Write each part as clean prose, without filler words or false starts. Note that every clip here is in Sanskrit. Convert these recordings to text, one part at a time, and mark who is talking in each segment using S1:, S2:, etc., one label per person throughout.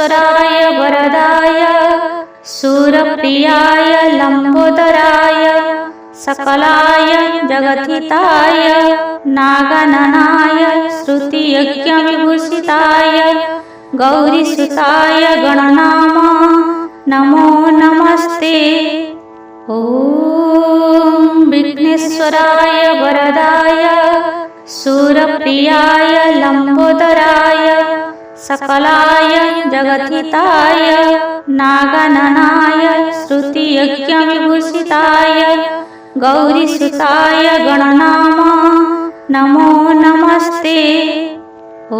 S1: विघ्नेश्वराय वरदाय शूरप्रियाय लंबोदराय सकलाय जगद्धिताय नागननाय श्रुतियज्ञविभूषिताय गौरीसुताय गणनाम नमो नमस्ते। ॐ विघ्नेश्वराय वरदाय शूरप्रियाय लंबोदराय सकलाय जगद्धिताय नागननाय श्रुतियज्ञविभूषिताय गौरीसुताय गणनाम नमो नमस्ते। ॐ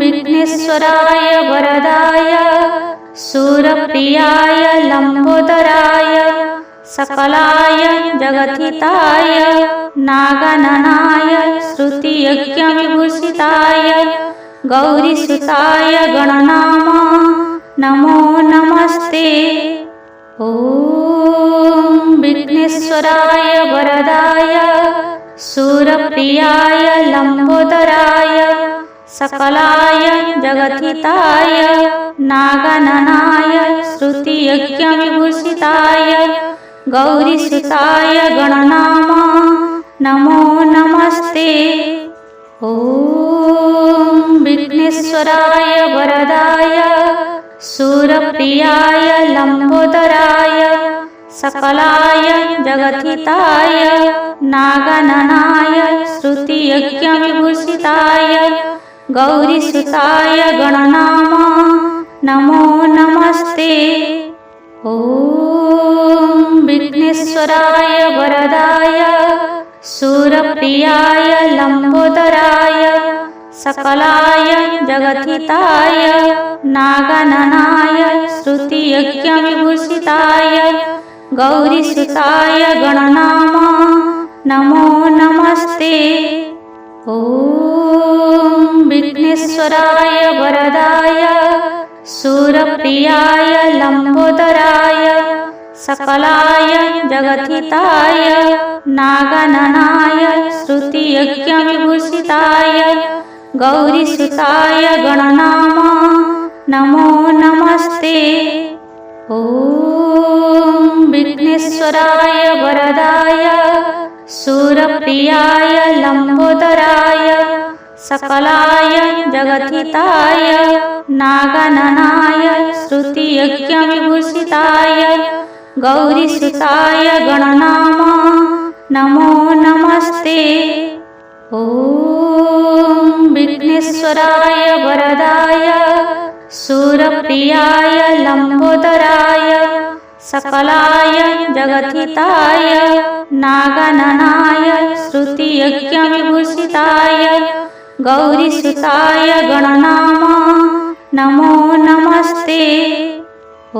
S1: विघ्नेश्वराय वरदाय शूरप्रियाय लंबोदराय सकलाय जगद्धिताय नागननाय श्रुतियज्ञविभूषिताय गौरीसुताय गणनाम नमो नमस्ते। ॐ विघ्नेश्वराय वरदाय शूरप्रियाय लंबोदराय सकलाय जगद्धिताय नागननाय श्रुतियज्ञविभूषिताय गौरीसुताय गणनाम नमो नमस्ते। ॐ विघ्नेश्वराय वरदाय शूरप्रियाय लंबोदराय सकलाय जगद्धिताय नागननाय श्रुतियज्ञविभूषिताय गौरीसुताय गणनाम नमो नमस्ते। ॐ विघ्नेश्वराय वरदाय शूरप्रियाय लंबोदराय सकलाय जगद्धिताय नागननाय श्रुतियज्ञविभूषिताय गौरीसुताय गणनाम नमो नमस्ते। ॐ विघ्नेश्वराय वरदाय शूरप्रियाय लंबोदराय सकलाय जगद्धिताय नागननाय श्रुतियज्ञविभूषिताय गौरीसुताय गणनाम नमो नमस्ते। ॐ विघ्नेश्वराय वरदाय शूरप्रियाय लंबोदराय सकलाय जगद्धिताय नागननाय श्रुतियज्ञविभूषिताय गौरीसुताय गणनाम नमो नमस्ते। ॐ विघ्नेश्वराय वरदाय शूरप्रियाय लंबोदराय सकलाय जगद्धिताय नागननाय श्रुतियज्ञविभूषिताय गौरीसुताय गणनाम नमो नमस्ते। ॐ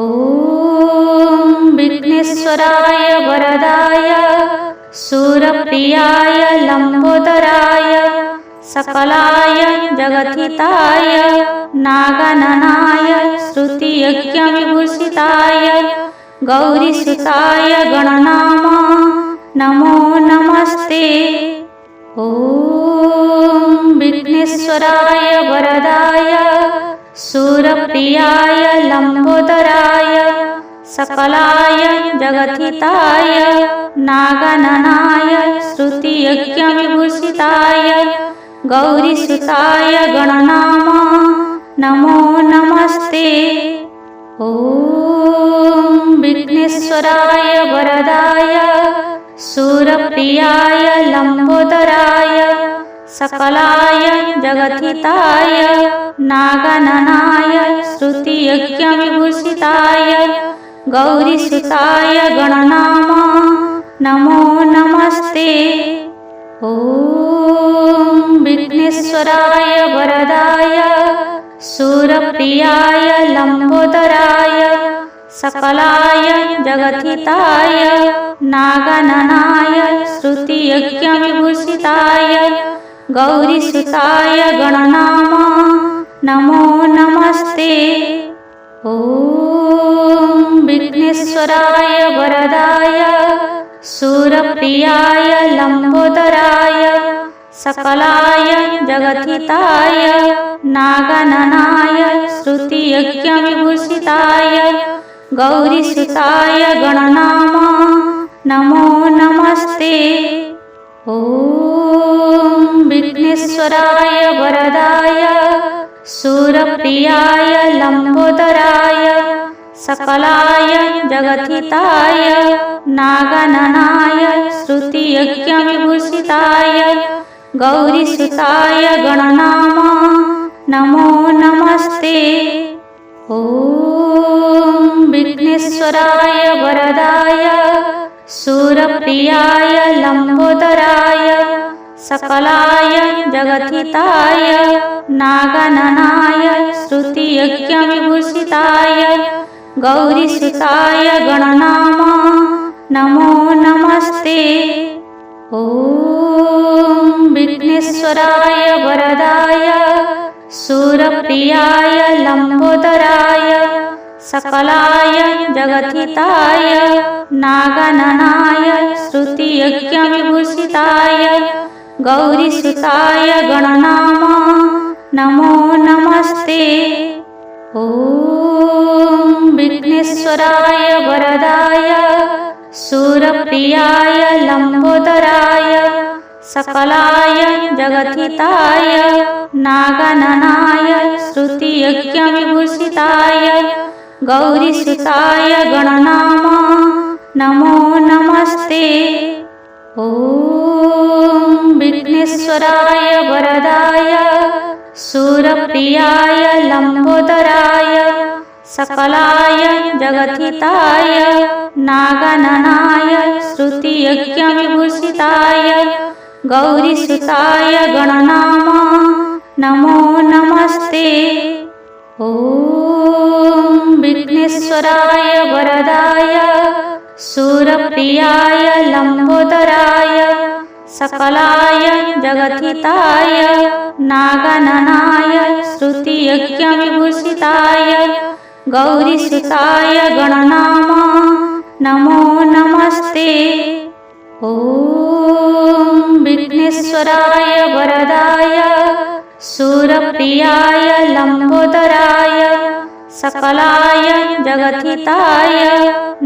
S1: विघ्नेश्वराय वरदाय शूरप्रियाय लंबोदराय सकलाय जगद्धिताय नागननाय श्रुतियज्ञविभूषिताय गौरीसुताय गणनाम नमो नमस्ते। ॐ विघ्नेश्वराय वरदाय शूरप्रियाय लंबोदराय सकलाय जगद्धिताय नागननाय श्रुतियज्ञविभूषिताय गौरीसुताय गणनाम नमो नमस्ते। ॐ विघ्नेश्वराय वरदाय शूरप्रियाय लंबोदराय सकलाय जगद्धिताय नागननाय श्रुतियज्ञविभूषिताय गौरीसुताय गणनाम नमो नमस्ते। ॐ विघ्नेश्वराय वरदाय शूरप्रियाय लंबोदराय सकलाय जगद्धिताय नागननाय श्रुतियज्ञविभूषिताय गौरीसुताय गणनाम नमो नमस्ते। ॐ विघ्नेश्वराय वरदाय शूरप्रियाय लंबोदराय सकलाय जगद्धिताय नागननाय श्रुतियज्ञविभूषिताय गौरीसुताय गणनाम नमो नमस्ते। ॐ विघ्नेश्वराय वरदाय शूरप्रियाय लम्बोदराय सकलाय जगद्धिताय नागननाय श्रुतियज्ञविभूषिताय गौरीसुताय गणनाम नमो नमस्ते। ॐ विघ्नेश्वराय वरदाय शूरप्रियाय लम्बोदराय सकलाय जगद्धिताय नागननाय श्रुतियज्ञविभूषिताय गौरीसुताय गणनाम नमो नमस्ते। ॐ विघ्नेश्वराय वरदाय शूरप्रियाय लम्बोदराय सकलाय जगद्धिताय नागननाय श्रुतियज्ञविभूषिताय गौरीसुताय गणनाम नमो नमस्ते। ॐ विघ्नेश्वराय वरदाय शूरप्रियाय लम्बोदराय सकलाय जगद्धिताय नागननाय श्रुतियज्ञविभूषिताय गौरीसुताय गणनाम नमो नमस्ते। ॐ विघ्नेश्वराय वरदाय शूरप्रियाय लम्बोदराय सकलाय जगद्धिताय नागननाय श्रुतियज्ञविभूषिताय गौरीसुताय गणनाम नमो नमस्ते। ॐ विघ्नेश्वराय वरदाय शूरप्रियाय लम्बोदराय सकलाय जगद्धिताय नागननाय श्रुतियज्ञविभूषिताय गौरीसुताय गणनाम नमो नमस्ते। ॐ विघ्नेश्वराय वरदाय शूरप्रियाय लम्बोदराय सकलाय जगद्धिताय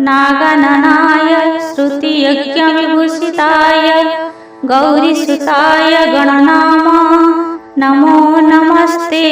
S1: नागननाय श्रुतियज्ञविभूषिताय गौरीसुताय गणनाम नमो नमस्ते।